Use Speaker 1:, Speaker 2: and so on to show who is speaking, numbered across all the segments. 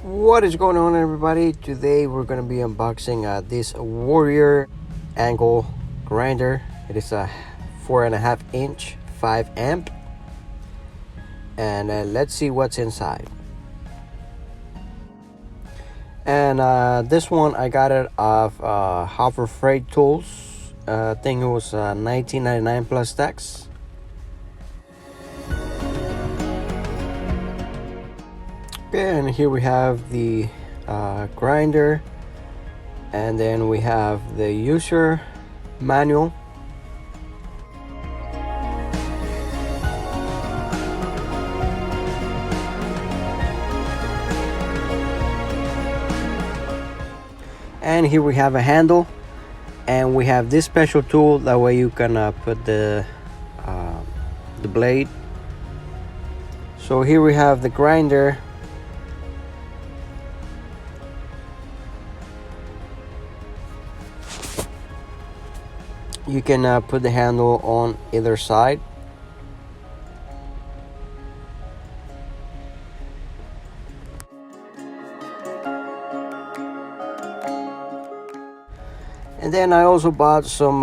Speaker 1: What is going on, everybody? Today we're going to be unboxing this Warrior angle grinder. It is a 4.5 inch 5 amp, and let's see what's inside. And this one I got it off Harbor Freight Tools. I think it was $19.99 plus tax. Okay, and here we have the grinder, and then we have the user manual. And here we have a handle, and we have this special tool, that way you can put the blade. So here we have the grinder. You can put the handle on either side. And then I also bought some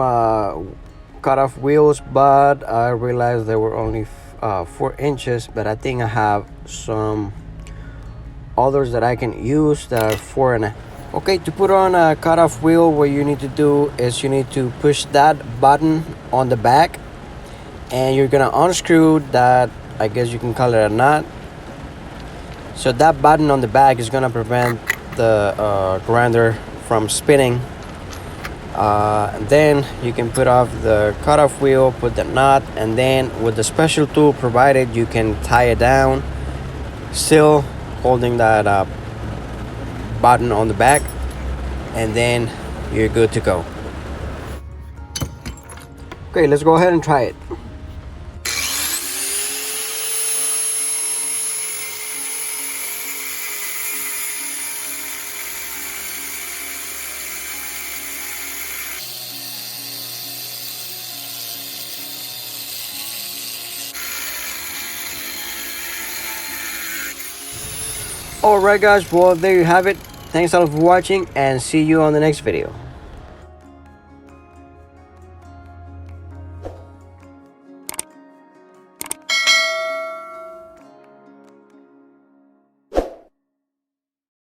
Speaker 1: cut-off wheels, but I realized they were only 4 inches, but I think I have some others that I can use that are 4.5. Okay, to put on a cut-off wheel, what you need to do is you need to push that button on the back, and you're gonna unscrew that, I guess you can call it a nut. So that button on the back is gonna prevent the grinder from spinning. Then you can put off the cut-off wheel, put the nut, and then with the special tool provided, you can tie it down, still holding that button on the back, and then you're good to go. Okay, let's go ahead and try it. Alright guys, well there you have it. Thanks a lot for watching, and see you on the next video.